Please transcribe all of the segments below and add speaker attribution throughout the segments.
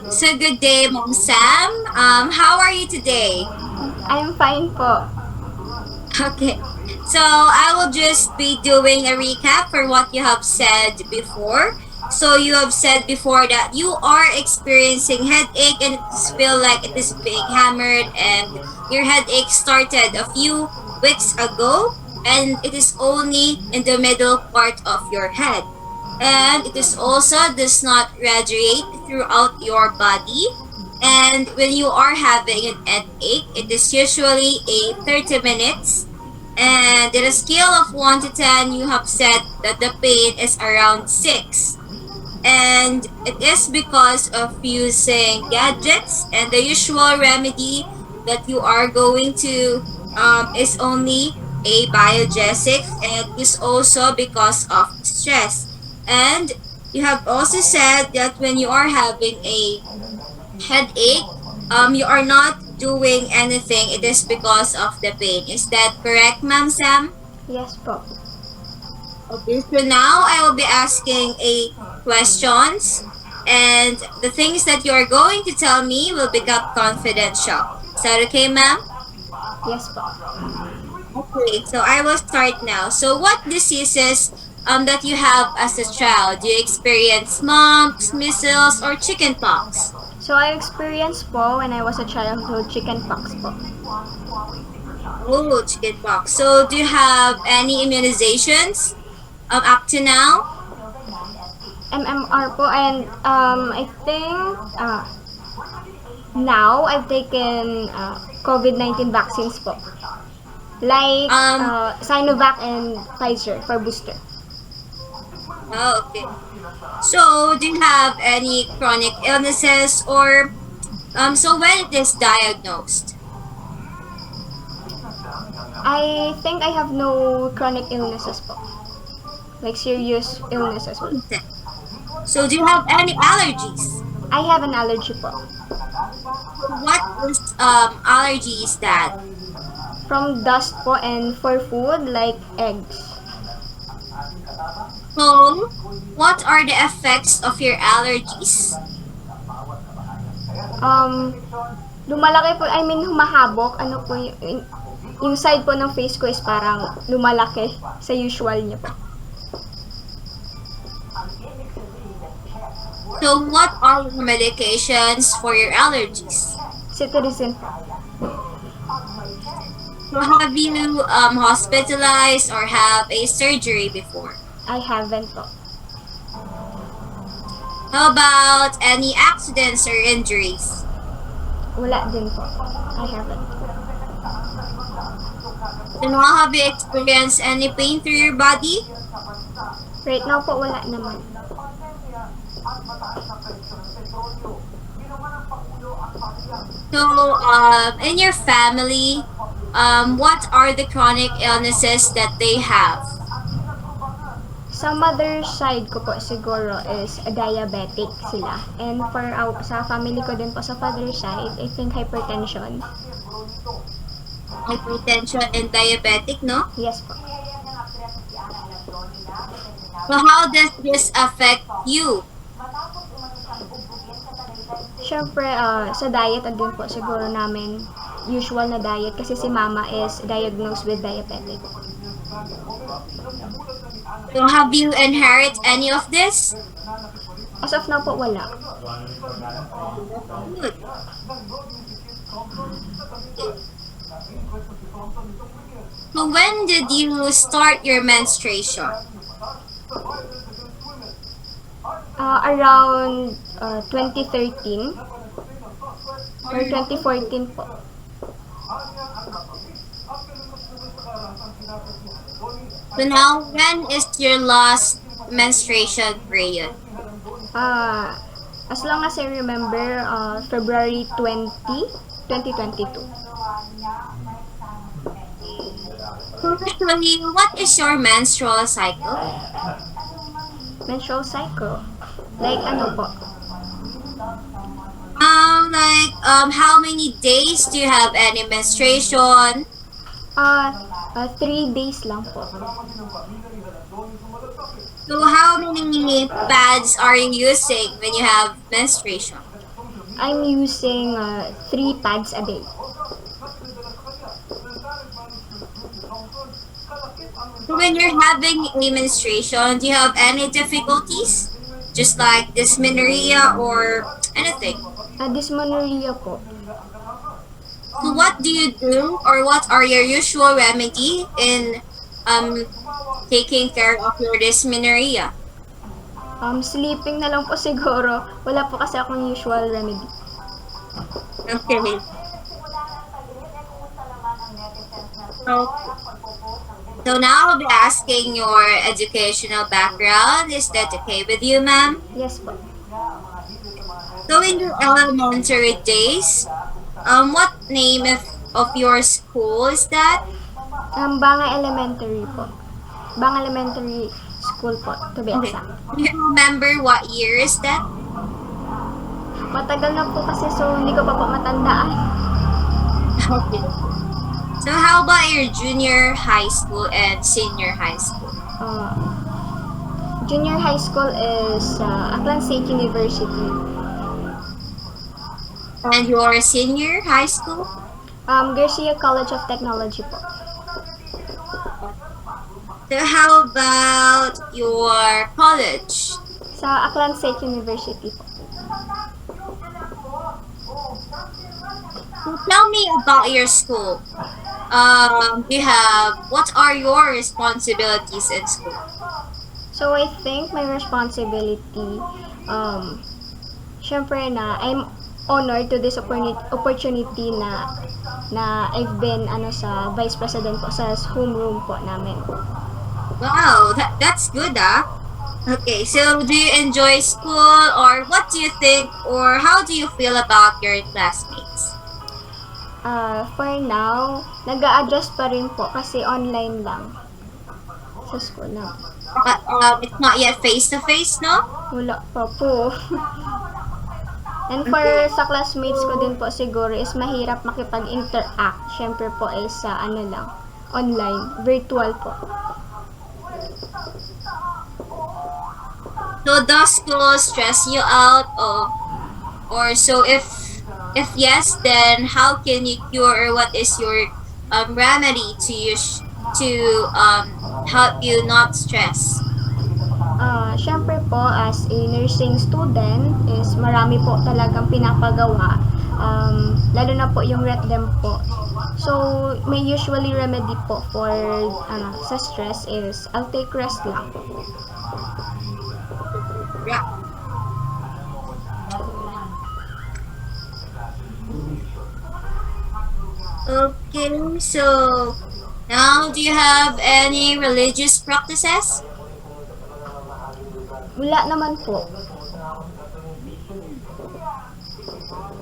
Speaker 1: So good day, Mom Sam. How are you today?
Speaker 2: I'm fine po.
Speaker 1: Okay. So I will just be doing a recap for what you have said before. So you have said before that you are experiencing headache and it feel like it is being hammered and your headache started a few weeks ago and it is only in the middle part of your head. And it is also does not radiate throughout your body. And when you are having an headache, it is usually a 30 minutes. And in a scale of 1 to 10, you have said that the pain is around 6. And it is because of using gadgets and the usual remedy that you are going to is only a biogesic and is also because of stress. And you have also said that when you are having a headache, you are not doing anything. It is because of the pain. Is that correct, Ma'am Sam?
Speaker 2: Yes po.
Speaker 1: Okay, so now I will be asking a questions and the things that you are going to tell me will become confidential. Is that okay, ma'am?
Speaker 2: Yes po.
Speaker 1: Okay, so I will start now. So what diseases that you have as a child? Do you experience mumps, measles, or chickenpox?
Speaker 2: So I experienced po when I was a childhood chicken pox po.
Speaker 1: Oh, chickenpox. So do you have any immunizations up to now?
Speaker 2: MMR po and I think now I've taken COVID-19 vaccines po. Like
Speaker 1: Um,
Speaker 2: Sinovac and Pfizer for booster.
Speaker 1: oh, okay. So, do you have any chronic illnesses or so when it is diagnosed?
Speaker 2: I think I have no chronic illnesses po. Like serious illnesses po.
Speaker 1: Okay. So, do you have any allergies?
Speaker 2: I have an allergy po.
Speaker 1: What is allergy is that?
Speaker 2: From dust po and for food like eggs.
Speaker 1: So, what are the effects of your allergies?
Speaker 2: Um, lumalaki po, I mean humahabok, ano po yung side po ng face ko is parang lumalaki sa usual niya po.
Speaker 1: So, what are your medications for your allergies?
Speaker 2: Cetirizine po.
Speaker 1: So, have you hospitalized or have a surgery before?
Speaker 2: I haven't po.
Speaker 1: How about any accidents or injuries?
Speaker 2: Wala din po. I haven't.
Speaker 1: So, now have you experienced any pain through your body?
Speaker 2: Right now po wala naman.
Speaker 1: So, in your family, what are the chronic illnesses that they have?
Speaker 2: Sa mother side ko po siguro is diabetic sila. And for sa family ko din po sa father side, I think hypertension.
Speaker 1: Hypertension and diabetic, no?
Speaker 2: Yes po.
Speaker 1: So, how does this affect you?
Speaker 2: Siyempre, sa diet din po siguro namin usual na diet kasi si mama is diagnosed with diabetic.
Speaker 1: So, have you inherit any of this?
Speaker 2: As of now po, wala.
Speaker 1: Good. So, when did you start your menstruation?
Speaker 2: Around 2013 or 2014 po.
Speaker 1: So, now, when is your last menstruation period?
Speaker 2: As long as I remember, February 20, 2022.
Speaker 1: So, usually, what is your menstrual cycle?
Speaker 2: Menstrual cycle. Like ano po?
Speaker 1: How many days do you have any menstruation?
Speaker 2: 3 days lang po.
Speaker 1: So, how many pads are you using when you have menstruation?
Speaker 2: I'm using 3 pads a day.
Speaker 1: So when you're having a menstruation, do you have any difficulties? Just like dysmenorrhea or anything?
Speaker 2: Dysmenorrhea po.
Speaker 1: So what do you do or what are your usual remedy in um taking care of your dysmenorrhea?
Speaker 2: Sleeping na lang po siguro. Wala po kasi akong usual remedy.
Speaker 1: Okay. So, so now I'll be asking your educational background. Is that okay with you, ma'am?
Speaker 2: Yes po.
Speaker 1: So in your elementary days, what name of your school is that?
Speaker 2: Banga Elementary po. Banga Elementary School po, to be
Speaker 1: Okay.
Speaker 2: exact.
Speaker 1: Do you remember what year is that?
Speaker 2: Matagal na po kasi so hindi ko pa po matandaan.
Speaker 1: Okay. So how about your junior high school and senior high school?
Speaker 2: Junior high school is Aklan State University.
Speaker 1: And your senior high school?
Speaker 2: Garcia College of Technology po.
Speaker 1: So how about your college?
Speaker 2: Sa Aklan State University po.
Speaker 1: So tell me about your school. What are your responsibilities in school?
Speaker 2: So I think my responsibility, syempre na I'm honored to this opportunity na I've been sa vice president po sa homeroom po namin.
Speaker 1: Wow, that's good, ah. Okay, so do you enjoy school or what do you think or how do you feel about your classmates?
Speaker 2: For now, nag-a-adjust pa rin po kasi online lang sa school na.
Speaker 1: It's not yet face-to-face, no?
Speaker 2: Wala pa po. And for sa classmates ko din po siguro is mahirap makipag-interact. Syempre po is sa lang, online, virtual po.
Speaker 1: So does school stress you out or so if yes, then how can you cure or what is your remedy to use to help you not stress?
Speaker 2: Syempre po, as a nursing student, is marami po talagang pinapagawa. Lalo na po yung RETDEM po. So, may usually remedy po for sa stress is I'll take rest lang.
Speaker 1: Yeah. Okay, so now do you have any religious practices?
Speaker 2: Wala naman po.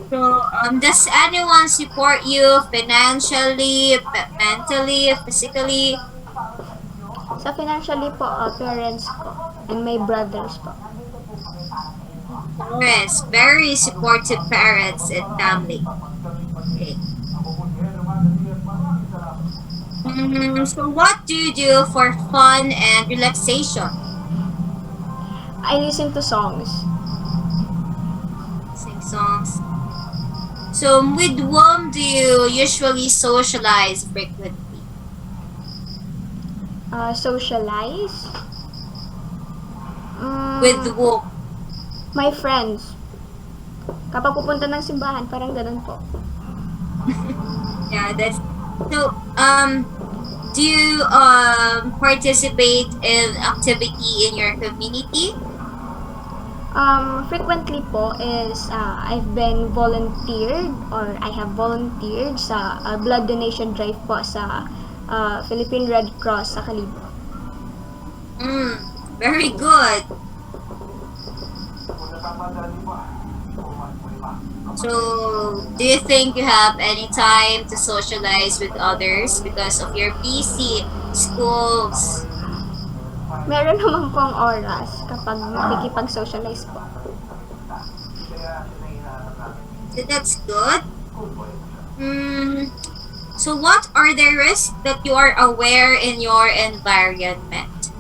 Speaker 1: So, does anyone support you financially, mentally, physically?
Speaker 2: Sa financially po, parents ko and my brothers po.
Speaker 1: Yes, very supportive parents and family. Okay. So what do you do for fun and relaxation?
Speaker 2: I listen to songs.
Speaker 1: Sing songs. So with whom do you usually socialize frequently?
Speaker 2: Socialize.
Speaker 1: With whom?
Speaker 2: My friends. Kapag pupunta ng simbahan, parang ganun po.
Speaker 1: Yeah, that's so. Do you participate in activity in your community?
Speaker 2: Frequently po is I've been volunteered or I have volunteered sa blood donation drive po sa Philippine Red Cross sa Kalibo.
Speaker 1: Very good. So, do you think you have any time to socialize with others because of your busy schools?
Speaker 2: Meron naman pong oras kapag makikipag-socialize po.
Speaker 1: So that's good. So what are the risks that you are aware in your environment?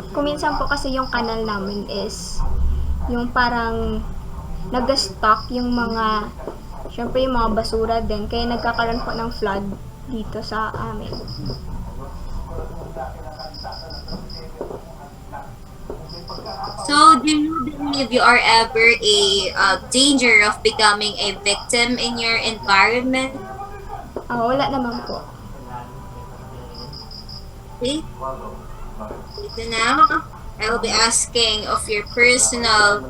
Speaker 2: Kuminsan po kasi yung kanal namin is yung parang nag-stock yung mga, syempre yung mga basura din, kaya nagkakaroon po ng flood dito sa amin.
Speaker 1: So, do you believe you are ever a danger of becoming a victim in your environment?
Speaker 2: Wala naman po.
Speaker 1: Okay. Ito na. I will be asking of your personal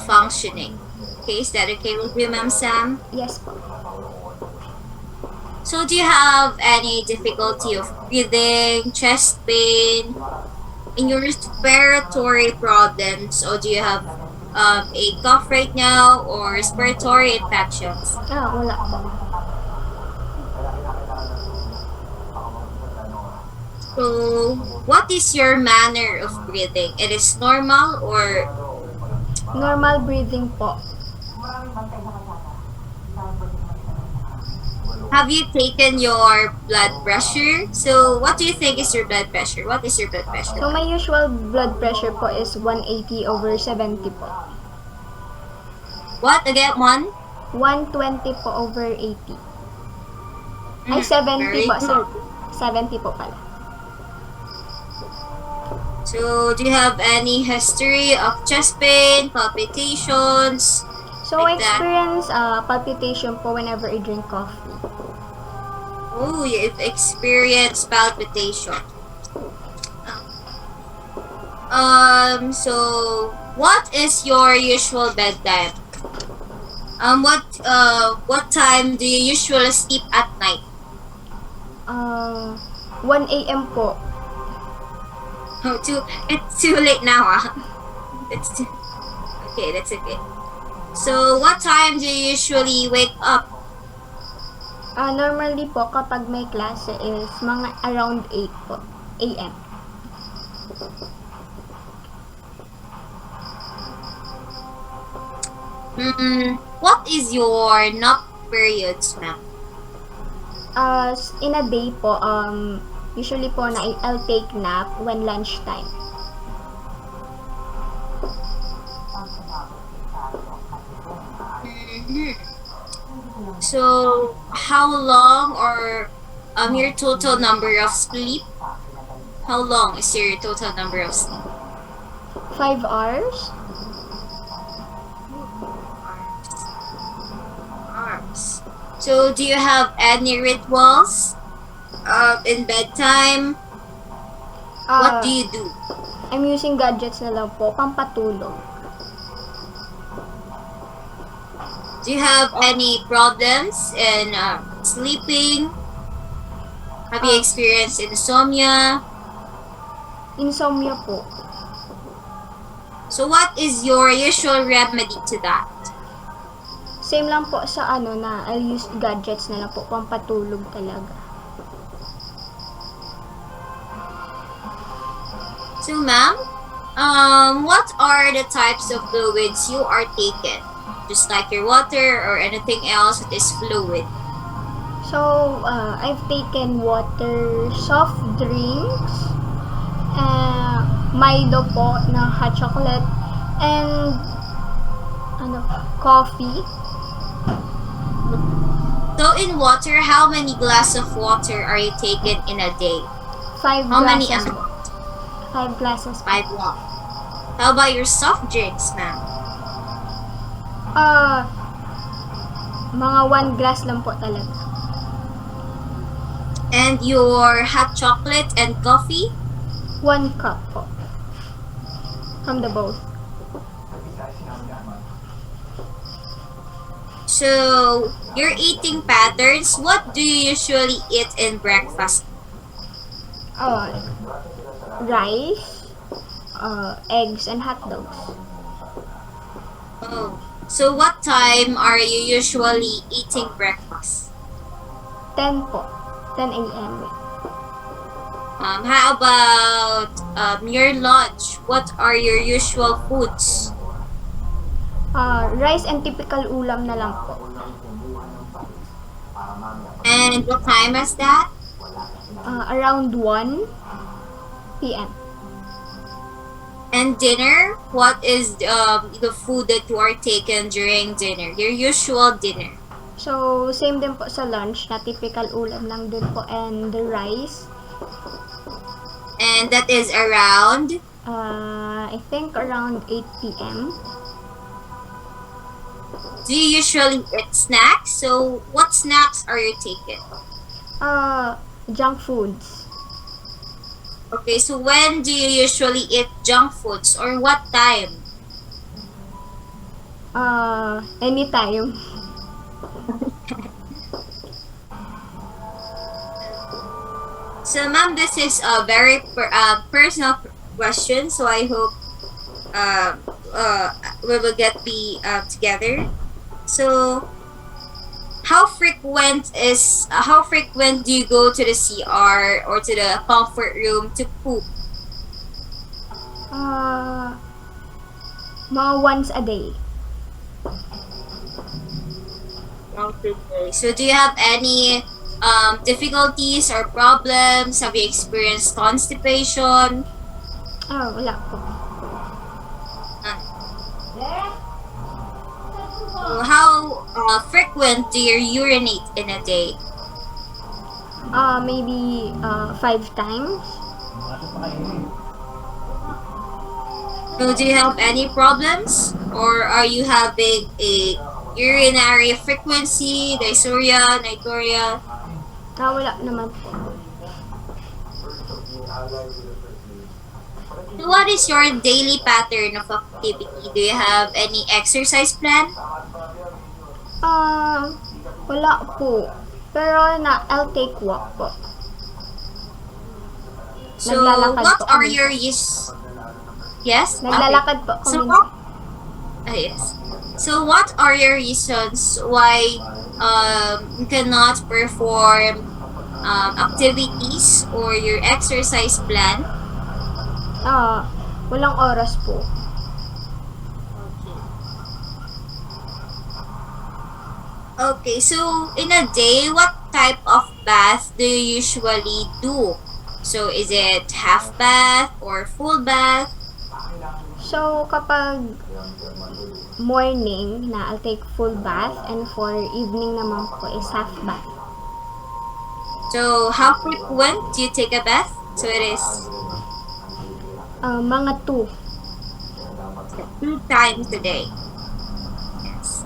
Speaker 1: functioning. Okay, is that okay with you, Ma'am Sam?
Speaker 2: Yes po.
Speaker 1: So, do you have any difficulty of breathing, chest pain, in your respiratory problems, or do you have a cough right now or respiratory infections?
Speaker 2: Wala po.
Speaker 1: So, what is your manner of breathing? It is normal or
Speaker 2: Normal breathing po.
Speaker 1: have you taken your blood pressure? So, what do you think is your blood pressure? What is your blood pressure?
Speaker 2: So, my usual blood pressure po is 180 over 70 po.
Speaker 1: What again?
Speaker 2: 120 po over 80. Ay,
Speaker 1: Mm,
Speaker 2: 70
Speaker 1: very
Speaker 2: po.
Speaker 1: good.
Speaker 2: 70 po pala.
Speaker 1: So, do you have any history of chest pain, palpitations?
Speaker 2: So, I
Speaker 1: Like that.
Speaker 2: experience palpitation po whenever I drink coffee.
Speaker 1: Oh, you've experienced palpitation. So what is your usual bedtime? What time do you usually sleep at night?
Speaker 2: 1 a.m. po.
Speaker 1: Oh, it's too late now, ah. Okay, that's okay. So, what time do you usually wake up?
Speaker 2: Normally po, kapag may klase is mga around 8 po. A.M.
Speaker 1: What is your nap periods, ma'am?
Speaker 2: In a day po, usually po I'll take nap when lunchtime.
Speaker 1: So, how long or your total number of sleep? How long is your total number of sleep?
Speaker 2: 5 hours?
Speaker 1: Hours. So, do you have any rituals in bedtime? What do you do?
Speaker 2: I'm using gadgets na lang po, pampatulog.
Speaker 1: Do you have any problems in sleeping? Have you experienced insomnia?
Speaker 2: Insomnia po.
Speaker 1: So, what is your usual remedy to that?
Speaker 2: Same lang po sa na I'll use gadgets na lang po, pampatulog talaga.
Speaker 1: So, ma'am, what are the types of fluids you are taking? Just like your water or anything else that is fluid?
Speaker 2: So, I've taken water, soft drinks, Milo po na hot chocolate, and coffee.
Speaker 1: So, in water, how many glasses of water are you taking in a day?
Speaker 2: 5
Speaker 1: How many
Speaker 2: glasses
Speaker 1: ml?
Speaker 2: po. 5 glasses po.
Speaker 1: 5 long. How about your soft drinks, ma'am?
Speaker 2: Mga 1 glass lang po talaga.
Speaker 1: And your hot chocolate and coffee?
Speaker 2: 1 cup po. From the both.
Speaker 1: So, your eating patterns, what do you usually eat in breakfast?
Speaker 2: Rice, eggs, and hot dogs.
Speaker 1: Oh, so what time are you usually eating breakfast?
Speaker 2: 10 po. 10 a.m.
Speaker 1: How about your lunch? What are your usual foods?
Speaker 2: Rice and typical ulam na lang po.
Speaker 1: And what time is that?
Speaker 2: Around 1 p.m.
Speaker 1: And dinner, what is the food that you are taking during dinner? Your usual dinner.
Speaker 2: So, same din po sa lunch na typical ulam lang din po and the rice.
Speaker 1: And that is around.
Speaker 2: I think around 8 p.m.
Speaker 1: Do you usually eat snacks? So, what snacks are you taking?
Speaker 2: Junk foods.
Speaker 1: Okay, so when do you usually eat junk foods or what time?
Speaker 2: Anytime.
Speaker 1: So, ma'am, this is a very personal question. So, I hope uh, we will get be together. So, how frequent do you go to the CR or to the comfort room to poop?
Speaker 2: Mga once a day.
Speaker 1: Okay. So, do you have any difficulties or problems? Have you experienced constipation?
Speaker 2: Wala po.
Speaker 1: So how frequent do you urinate in a day?
Speaker 2: Maybe 5 times.
Speaker 1: So do you have any problems? Or are you having a urinary frequency, dysuria, nituria?
Speaker 2: Wala naman po.
Speaker 1: So what is your daily pattern of activity? Do you have any exercise plan?
Speaker 2: Wala po. Pero I'll take walk po.
Speaker 1: So
Speaker 2: Naglalakad
Speaker 1: what
Speaker 2: po
Speaker 1: are
Speaker 2: kami.
Speaker 1: your Yes?
Speaker 2: Naglalakad po
Speaker 1: So
Speaker 2: kami.
Speaker 1: yes. So what are your reasons why you cannot perform activities or your exercise plan?
Speaker 2: Walang oras po.
Speaker 1: Okay, so in a day, what type of bath do you usually do? So is it half bath or full bath?
Speaker 2: So, kapag morning I'll take full bath and for evening naman po is half bath.
Speaker 1: So how frequent do you take a bath? So it is
Speaker 2: Mga 2.
Speaker 1: 2 times a day. Yes.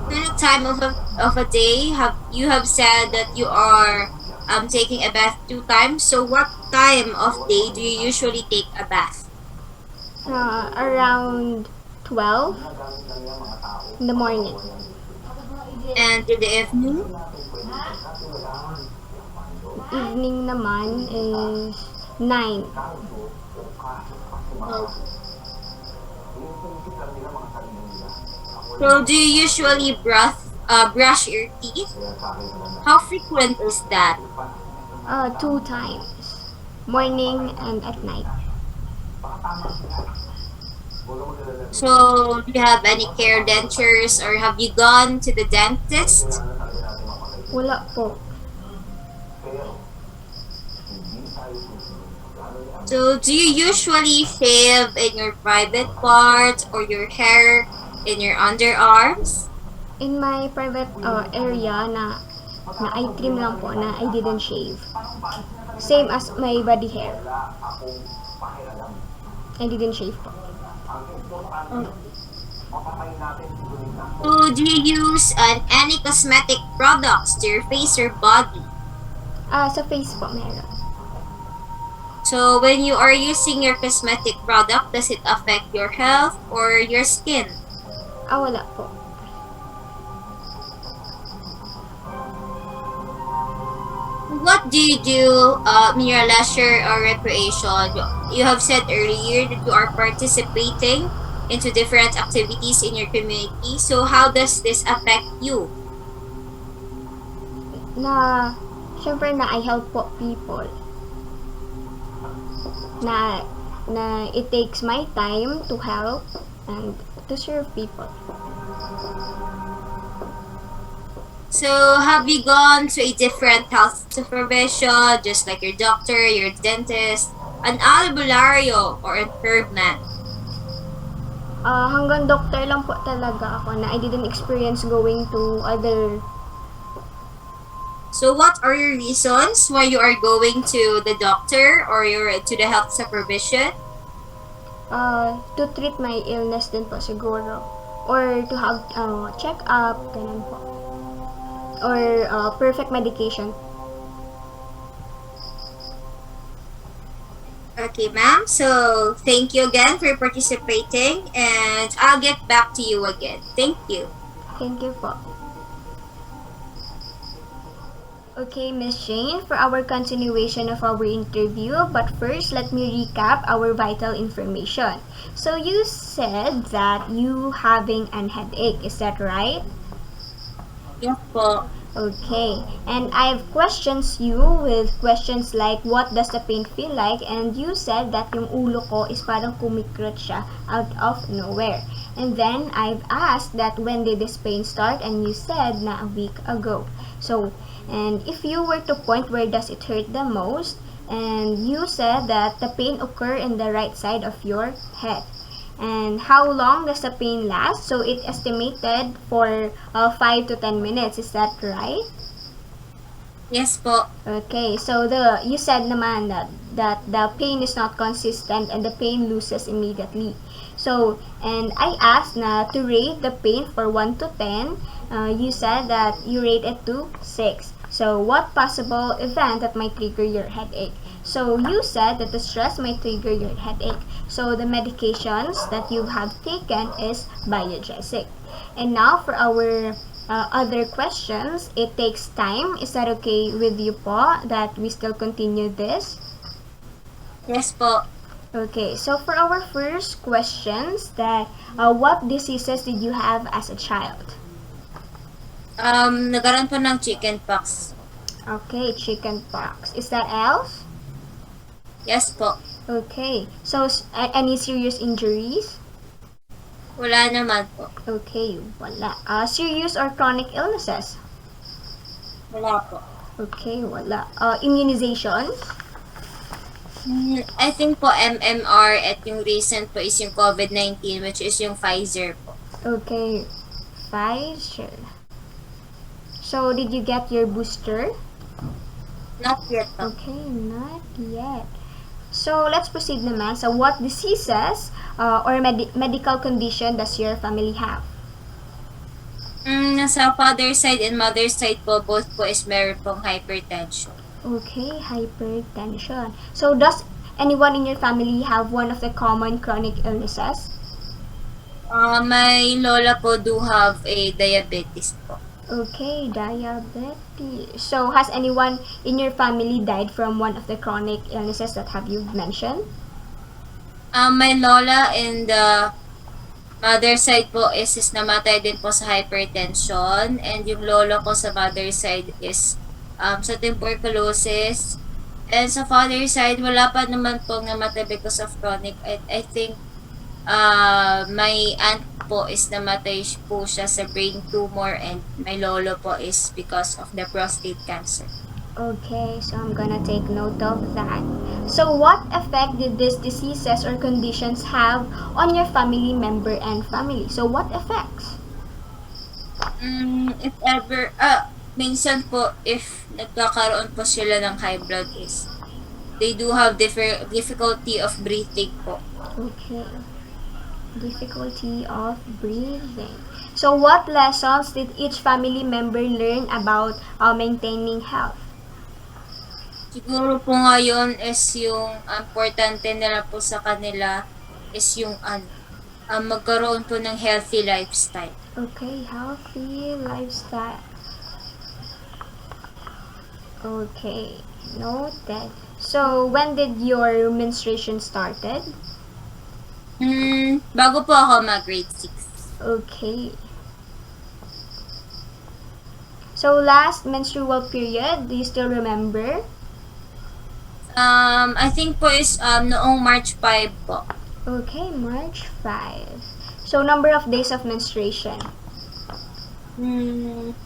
Speaker 1: Any time of a day you have said that you are taking a bath 2 times. So what time of day do you usually take a bath?
Speaker 2: Around 12 in the morning.
Speaker 1: And in the evening?
Speaker 2: Evening naman is 9.
Speaker 1: So do you usually brush your teeth? How frequent is that?
Speaker 2: 2 times. Morning and at night.
Speaker 1: So do you have any care dentures or have you gone to the dentist?
Speaker 2: Wala po.
Speaker 1: So do you usually shave in your private part or your hair in your underarms?
Speaker 2: In my private area na I trim lang po na I didn't shave. Same as my body hair. I didn't shave po.
Speaker 1: So do you use any cosmetic products to your face or body?
Speaker 2: Sa face po meron.
Speaker 1: So when you are using your cosmetic product, does it affect your health or your skin?
Speaker 2: Wala po.
Speaker 1: What do you do in your leisure or recreation? You have said earlier that you are participating into different activities in your community. So how does this affect you?
Speaker 2: Syempre I help po people. Na it takes my time to help and to serve people.
Speaker 1: So have you gone to a different health supervision, just like your doctor, your dentist? an albularyo or a third man?
Speaker 2: Hanggang doctor lang po talaga ako na I didn't experience going to other
Speaker 1: So what are your reasons why you are going to the doctor or you're to the health supervision?
Speaker 2: to treat my illness din po siguro. Or to have check-up, ganun po. Or perfect medication.
Speaker 1: Okay, ma'am. So thank you again for participating and I'll get back to you again. Thank you.
Speaker 2: Thank you po. Okay, Miss Jane, for our continuation of our interview, but first, let me recap our vital information. So you said that you having an headache, is that right?
Speaker 1: Yes po.
Speaker 2: Okay, and I have questions you with questions like, what does the pain feel like? And you said that yung ulo ko is parang kumikrot siya out of nowhere. And then I've asked that when did this pain start? And you said na a week ago. So, and if you were to point where does it hurt the most? And you said that the pain occur in the right side of your head. And how long does the pain last? So it estimated for 5 to 10 minutes. Is that right?
Speaker 1: Yes po.
Speaker 2: Okay, so you said naman that the pain is not consistent and the pain loses immediately. So, and I asked na to rate the pain for 1 to 10. You said that you rate it to 6. So, what possible event that might trigger your headache? So, you said that the stress might trigger your headache. So, the medications that you have taken is biogesic. And now, for our other questions, it takes time. Is that okay with you po that we still continue this?
Speaker 1: Yes po.
Speaker 2: Okay, so for our first questions, that what diseases did you have as a child?
Speaker 1: Nagkaroon po ng chicken pox.
Speaker 2: Okay, chicken pox. Is that else?
Speaker 1: Yes po.
Speaker 2: Okay, so any serious injuries?
Speaker 1: Wala naman po.
Speaker 2: Okay, wala. Serious or chronic illnesses?
Speaker 1: Wala po.
Speaker 2: Okay, wala. Immunization?
Speaker 1: I think po MMR at yung recent po is yung COVID-19 which is yung Pfizer po.
Speaker 2: Okay, Pfizer. So, did you get your booster?
Speaker 1: Not yet po.
Speaker 2: Okay, not yet. So, let's proceed naman. So, what diseases or medical condition does your family have?
Speaker 1: Sa father's side and mother's side po, both po is meron pong hypertension.
Speaker 2: Okay, hypertension. So, does anyone in your family have one of the common chronic illnesses?
Speaker 1: My lola po do have a diabetes po.
Speaker 2: Okay, diabetes. So, has anyone in your family died from one of the chronic illnesses that have you mentioned?
Speaker 1: My lola and the mother side po is namatay din po sa hypertension and yung lolo ko sa mother side is sa tuberculosis. And sa father side, wala pa naman pong namatay because of chronic. I think my aunt po is namatay po siya sa brain tumor and my lolo po is because of the prostate cancer.
Speaker 2: Okay, so I'm gonna take note of that. So, what effect did these diseases or conditions have on your family member and family? So, what effects?
Speaker 1: If ever, minsan po, if nagkakaroon po sila ng high blood is, they do have difficulty of breathing po.
Speaker 2: Okay. Difficulty of breathing. So, what lessons did each family member learn about maintaining health?
Speaker 1: Siguro po ngayon is yung importante nila po sa kanila is yung magkaroon po ng healthy lifestyle.
Speaker 2: Okay, healthy lifestyle. Okay, noted. So, when did your menstruation started?
Speaker 1: Bago po ako mag-grade 6.
Speaker 2: Okay. So, last menstrual period, do you still remember?
Speaker 1: I think po is noong March 5 po.
Speaker 2: Okay, March 5. So, number of days of menstruation?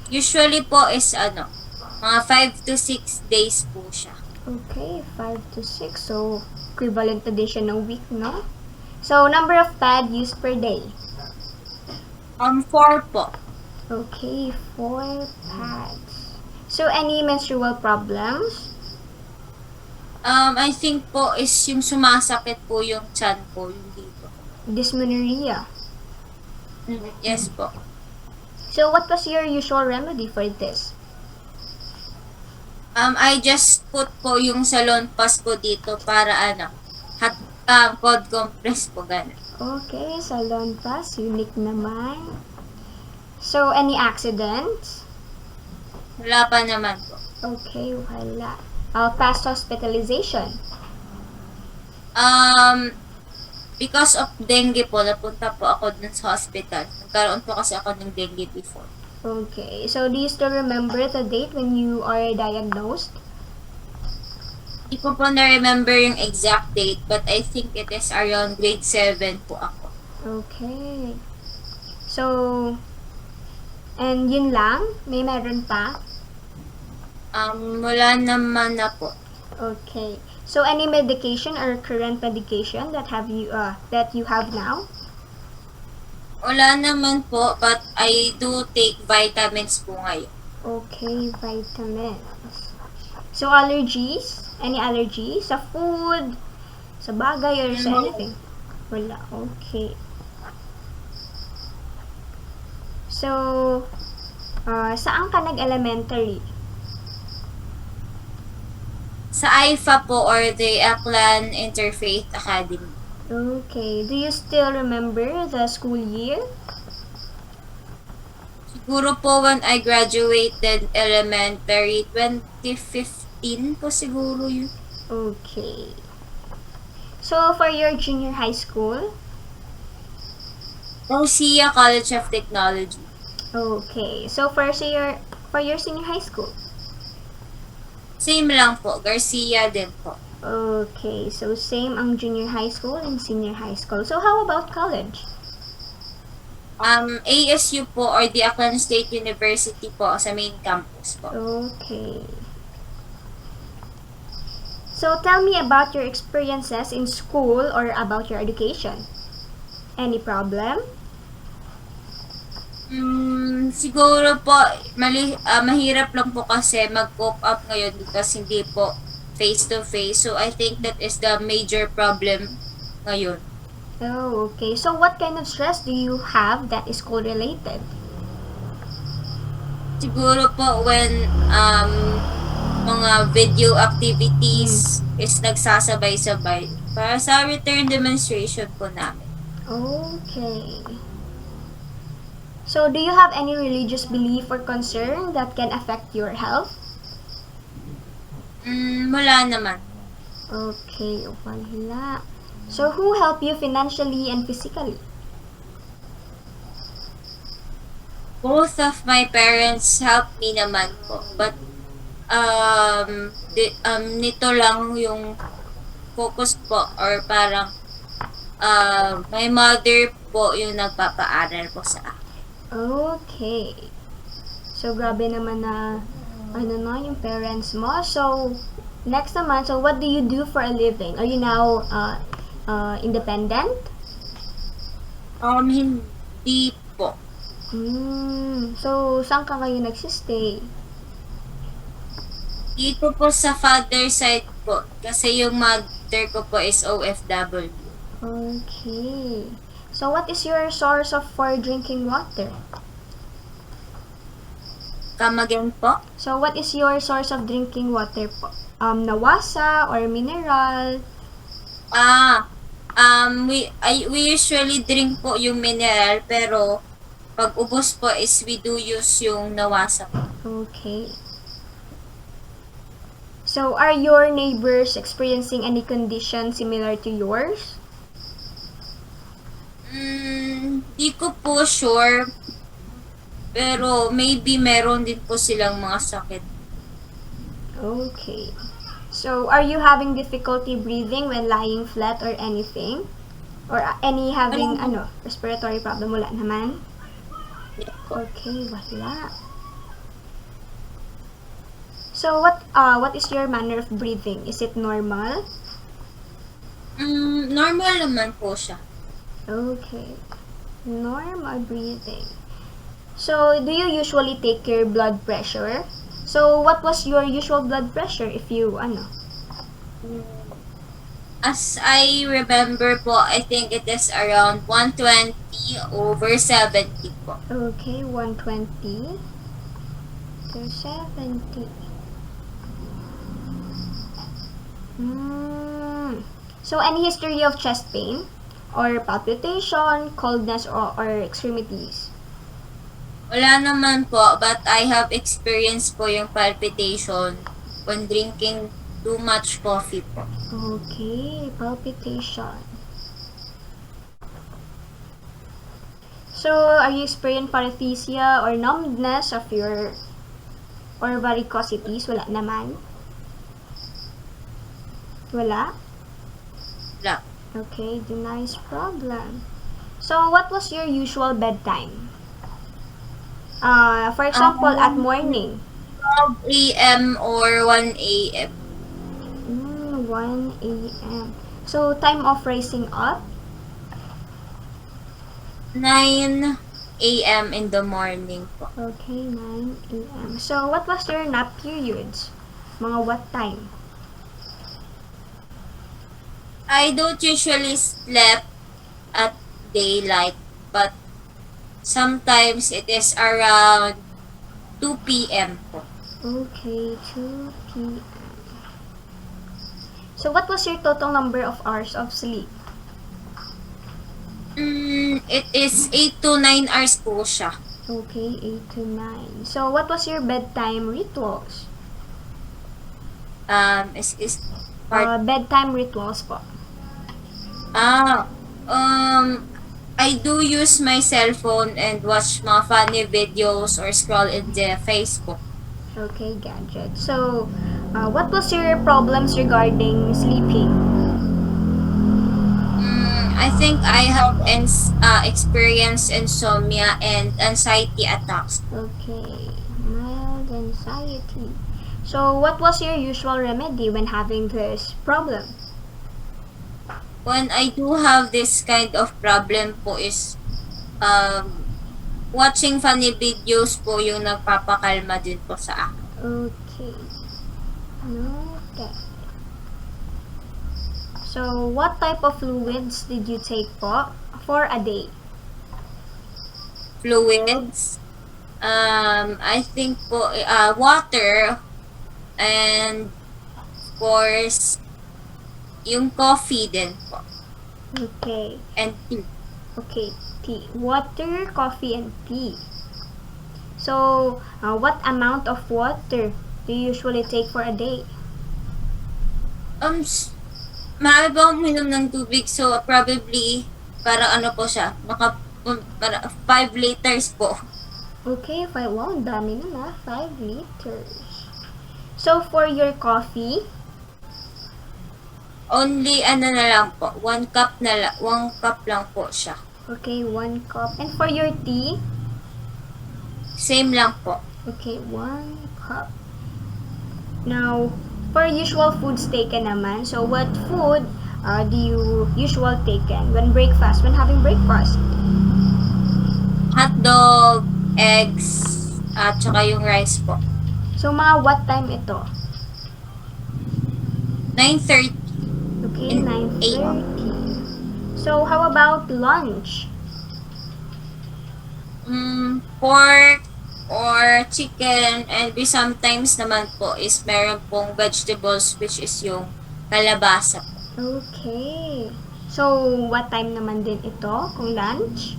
Speaker 1: Usually po is mga 5 to 6 days po siya.
Speaker 2: Okay, 5 to 6. So, equivalent na din siya ng week, no? So, number of pad used per day.
Speaker 1: 4 po.
Speaker 2: Okay, 4 pads. So, any menstrual problems?
Speaker 1: I think po is yung sumasakit po yung tiyan po, yung dito.
Speaker 2: Dysmenorrhea.
Speaker 1: Yes po.
Speaker 2: So, what was your usual remedy for this?
Speaker 1: I just put po yung salon pass po dito para cold compress po gano'n.
Speaker 2: Okay, salon pass. Unique naman. So, any accidents?
Speaker 1: Wala pa naman po.
Speaker 2: Okay, wala. Past hospitalization.
Speaker 1: Because of dengue po, napunta po ako dun sa hospital. Nagkaroon po kasi ako ng dengue before.
Speaker 2: Okay, so do you still remember the date when you are diagnosed?
Speaker 1: Hindi ko po na-remember yung exact date, but I think it is around grade 7 po ako.
Speaker 2: Okay. So, and yun lang? May meron pa?
Speaker 1: Wala naman na po.
Speaker 2: Okay. So, any medication or current medication that you have now?
Speaker 1: Wala naman po, but I do take vitamins po ngayon.
Speaker 2: Okay, vitamins. So, allergies? Any allergies? Sa food? Sa bagay or sa anything? Wala. Okay. So, saan ka nag-elementary?
Speaker 1: Sa IFA po or the Aklan Interfaith Academy.
Speaker 2: Okay. Do you still remember the school year?
Speaker 1: Siguro po when I graduated elementary, 2015 po siguro yun.
Speaker 2: Okay. So, for your junior high school?
Speaker 1: Garcia College of Technology.
Speaker 2: Okay. So, for your senior high school?
Speaker 1: Same lang po, Garcia din po.
Speaker 2: Okay. So, same ang junior high school and senior high school. So, how about college?
Speaker 1: ASU po or the Aklan State University po sa main campus po.
Speaker 2: Okay. So, tell me about your experiences in school or about your education. Any problem?
Speaker 1: Siguro po, mahirap lang po kasi mag-cope up ngayon because hindi po face-to-face. So, I think that is the major problem ngayon.
Speaker 2: Oh, okay. So, what kind of stress do you have that is school-related?
Speaker 1: Siguro po when mga video activities is nagsasabay-sabay para sa return demonstration po namin.
Speaker 2: Okay. So, do you have any religious belief or concern that can affect your health?
Speaker 1: Wala naman.
Speaker 2: Okay, wala. So, who helped you financially and physically?
Speaker 1: Both of my parents helped me naman po. But, nito lang yung focus po or parang my mother po yung nagpapaaral po sa akin.
Speaker 2: Okay. So, grabe naman na, yung parents mo. So, next naman, so what do you do for a living? Are you now independent?
Speaker 1: Hindi po.
Speaker 2: So, saan ka ngayon nagsistay?
Speaker 1: Dito po sa father side po. Kasi yung mother ko po is OFW.
Speaker 2: Okay. So, what is your source for drinking water?
Speaker 1: Come again po?
Speaker 2: So, what is your source of drinking water po? Nawasa or mineral?
Speaker 1: We usually drink po yung mineral pero pag ubos po is we do use yung nawasa po.
Speaker 2: Okay. So, are your neighbors experiencing any condition similar to yours?
Speaker 1: Di ko po sure. Pero maybe meron din po silang mga sakit.
Speaker 2: Okay. So, are you having difficulty breathing when lying flat or anything? Or any having, respiratory problem? Wala naman? Okay, wala. So what is your manner of breathing? Is it normal?
Speaker 1: Normal naman po siya.
Speaker 2: Okay. Normal breathing. So, do you usually take your blood pressure? So, what was your usual blood pressure if you,
Speaker 1: As I remember po, I think it is around 120/70 po.
Speaker 2: Okay, 120 to 70. So, any history of chest pain? Or palpitation, coldness, or extremities?
Speaker 1: Wala naman po, but I have experienced po yung palpitation when drinking too much coffee po.
Speaker 2: Okay, palpitation. So, are you experiencing paresthesia or numbness of your or varicosities? Wala naman. Wala?
Speaker 1: Wala.
Speaker 2: Okay, nice problem. So, what was your usual bedtime? For example, at morning.
Speaker 1: 12 a.m. or 1 a.m.
Speaker 2: 1 a.m. So, time of rising up?
Speaker 1: 9 a.m. in the morning po.
Speaker 2: Okay, 9 a.m. So, what was your nap periods? Mga what time?
Speaker 1: I don't usually sleep at daylight, but sometimes it is around 2 p.m. po.
Speaker 2: Okay, 2 p.m. So, what was your total number of hours of sleep?
Speaker 1: It is 8 to 9 hours po siya.
Speaker 2: Okay, 8 to 9. So, what was your bedtime rituals?
Speaker 1: Is
Speaker 2: Bedtime rituals po.
Speaker 1: I do use my cell phone and watch mga funny videos or scroll in the Facebook.
Speaker 2: Okay, gadget. So, what was your problems regarding sleeping?
Speaker 1: I think I have experienced insomnia and anxiety attacks.
Speaker 2: Okay, mild anxiety. So, what was your usual remedy when having this problem?
Speaker 1: When I do have this kind of problem po is watching funny videos po yung nagpapakalma din po sa akin.
Speaker 2: Okay. Okay. So, what type of fluids did you take po for a day?
Speaker 1: Fluids, I think po water, and of course yung coffee din po,
Speaker 2: Okay.
Speaker 1: and tea.
Speaker 2: Okay, tea. Water, coffee, and tea. So, what amount of water do you usually take for a day?
Speaker 1: Marami ba akong minom ng tubig, so probably para ano po siya, para 5 liters po.
Speaker 2: Okay, wow, dami na 5 liters. So, for your coffee,
Speaker 1: Only ano na lang po, 1 cup lang po siya.
Speaker 2: okay, 1 cup. And for your tea,
Speaker 1: Same lang po.
Speaker 2: okay, 1 cup. Now, for usual foods taken naman, so what food do you usually taken when having breakfast?
Speaker 1: Hot dog, eggs, at saka yung rice po.
Speaker 2: So, mga what time ito?
Speaker 1: 9:30.
Speaker 2: Okay,
Speaker 1: And
Speaker 2: 9:30. So, how about lunch?
Speaker 1: Pork or chicken, and sometimes naman po is meron pong vegetables, which is yung kalabasa po.
Speaker 2: Okay. So, what time naman din ito kung lunch?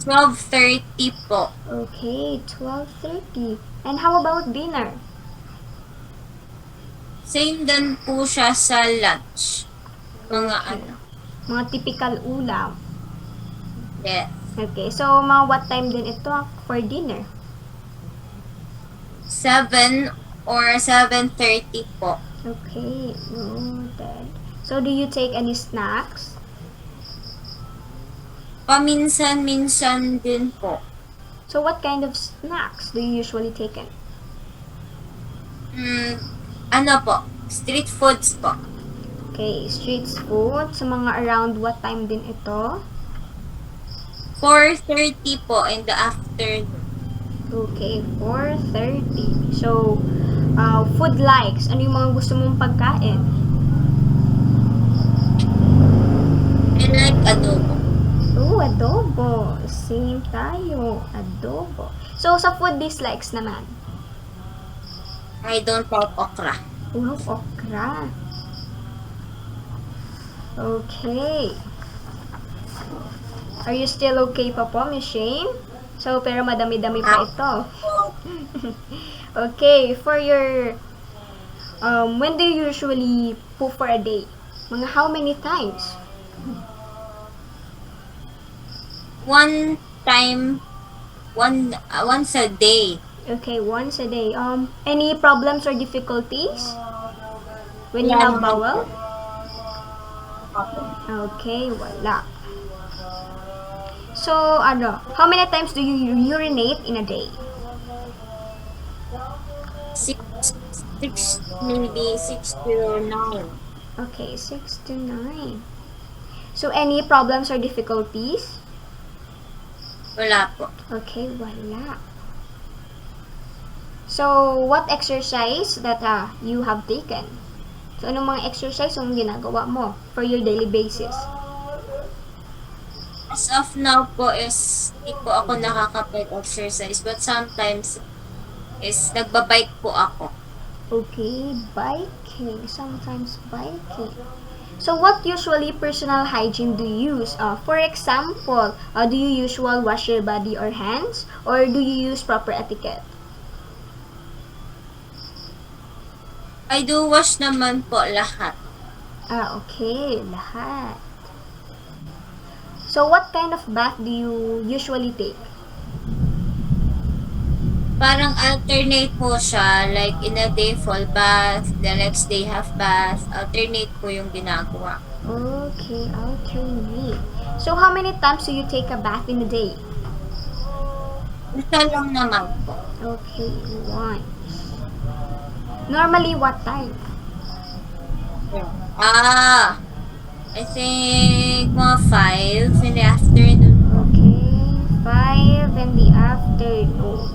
Speaker 1: 12:30 po.
Speaker 2: Okay, 12:30. And how about dinner?
Speaker 1: Same din po siya sa lunch. Mga
Speaker 2: Okay. Mga typical ulam.
Speaker 1: yes.
Speaker 2: Okay, so mga what time din ito for dinner?
Speaker 1: 7 or 7:30 po.
Speaker 2: Okay, noted. So, do you take any snacks?
Speaker 1: Paminsan-minsan din po.
Speaker 2: So, what kind of snacks do you usually take in?
Speaker 1: Mm, ano po? Street foods po.
Speaker 2: Okay, street food. Sa mga around what time din ito?
Speaker 1: 4:30 po in the afternoon.
Speaker 2: Okay, 4:30. So, food likes. Ano yung mga gusto mong pagkain?
Speaker 1: I like adobo.
Speaker 2: Adobo. Same tayo. Adobo. So, sa food dislikes naman.
Speaker 1: I don't like okra.
Speaker 2: Okra. Okay. Are you still okay pa po, Miss Shane? So, pero madami-dami pa ito. Okay, for your, when do you usually poop for a day? Mga how many times?
Speaker 1: One time, once a day.
Speaker 2: Okay, once a day. Any problems or difficulties when you
Speaker 1: Wala
Speaker 2: have
Speaker 1: naman
Speaker 2: bowel?
Speaker 1: po.
Speaker 2: Okay, wala. So, how many times do you urinate in a day?
Speaker 1: Maybe 6 to 9.
Speaker 2: Okay, 6 to 9. So, any problems or difficulties?
Speaker 1: Wala po.
Speaker 2: Okay, wala. So, what exercise that you have taken? So, anong mga exercise yung ginagawa mo for your daily basis?
Speaker 1: As of now po is di po ako nakakapag-exercise but sometimes is nagbabike po ako.
Speaker 2: Okay, biking. Sometimes biking. So, what usually personal hygiene do you use? For example, do you usually wash your body or hands? Or do you use proper etiquette?
Speaker 1: I do wash naman po lahat.
Speaker 2: Okay. Lahat. So, what kind of bath do you usually take?
Speaker 1: Parang alternate po siya. Like in a day full bath, the next day half bath. Alternate po yung ginagawa.
Speaker 2: Okay, alternate. So, how many times do you take a bath in a day?
Speaker 1: Isa lang naman po.
Speaker 2: Okay, once. Normally, what time?
Speaker 1: I think mga 5 in the afternoon.
Speaker 2: Okay, 5 in the afternoon.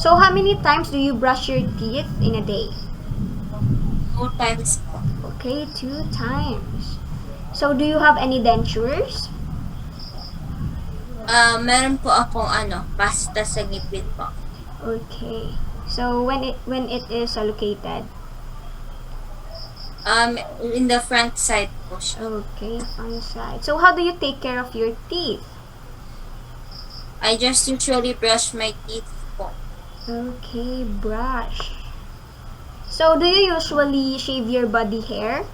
Speaker 2: So, how many times do you brush your teeth in a day?
Speaker 1: 2 times po.
Speaker 2: Okay, 2 times. So, do you have any dentures?
Speaker 1: Meron po akong pasta sa ngipin po.
Speaker 2: Okay. So, when it is located?
Speaker 1: In the front side po siya.
Speaker 2: Okay, front side. So, how do you take care of your teeth?
Speaker 1: I just usually brush my teeth po.
Speaker 2: Okay, brush. So, do you usually shave your body hair?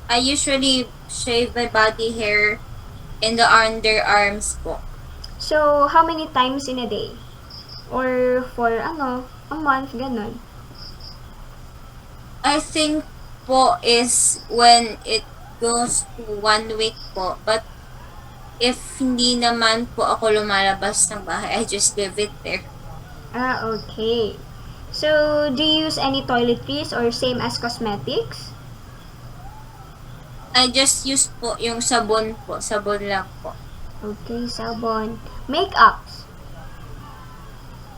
Speaker 1: I usually shave my body hair in the underarms po.
Speaker 2: So, how many times in a day? Or for, a month, ganun?
Speaker 1: I think po is when it goes to 1 week po. But if hindi naman po ako lumalabas ng bahay, I just leave it there.
Speaker 2: Okay. So, do you use any toiletries or same as cosmetics?
Speaker 1: I just use po yung sabon po. Sabon lang po.
Speaker 2: Okay, sabon. Makeups?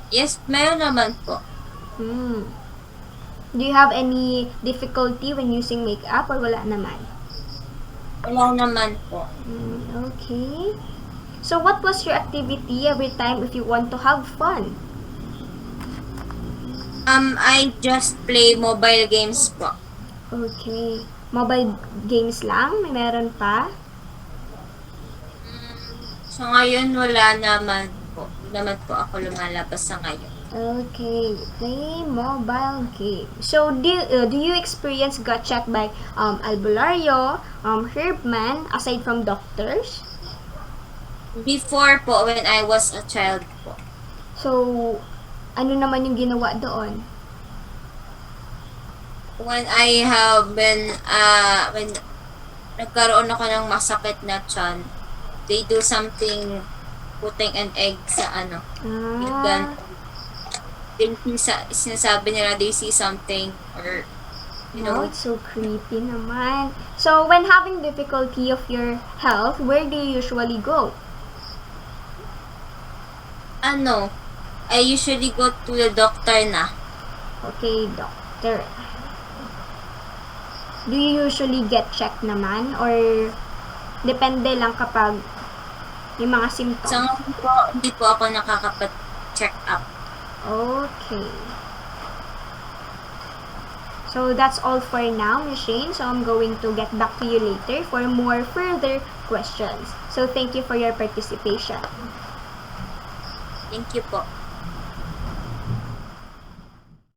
Speaker 1: Yes, meron naman po.
Speaker 2: Do you have any difficulty when using makeup or wala naman?
Speaker 1: Wala naman po.
Speaker 2: Okay. So, what was your activity every time if you want to have fun?
Speaker 1: I just play mobile games po.
Speaker 2: Okay. Mobile games lang? May meron pa?
Speaker 1: So ngayon wala naman po. Hindi naman po ako lumalabas sa ngayon.
Speaker 2: Okay. Play mobile game. So, do you experience gut check by Albulario, Herbman, aside from doctors?
Speaker 1: Before po, when I was a child po.
Speaker 2: So, ano naman yung ginawa doon?
Speaker 1: When nagkaroon ako ng masakit na tiyan, they do something putting an egg sa vegan. sinasabi nila they see something or, you
Speaker 2: No,
Speaker 1: know,
Speaker 2: it's so creepy naman. So, when having difficulty of your health, where do you usually go?
Speaker 1: ano, I usually go to the doctor na.
Speaker 2: Okay, doctor. Do you usually get checked naman? Or depende lang kapag may mga symptoms?
Speaker 1: So, ngayon po, hindi po ako nakakapat-check up.
Speaker 2: Okay. So that's all for now, Miss Shane. So I'm going to get back to you later for more further questions. So thank you for your participation.
Speaker 1: Thank you po.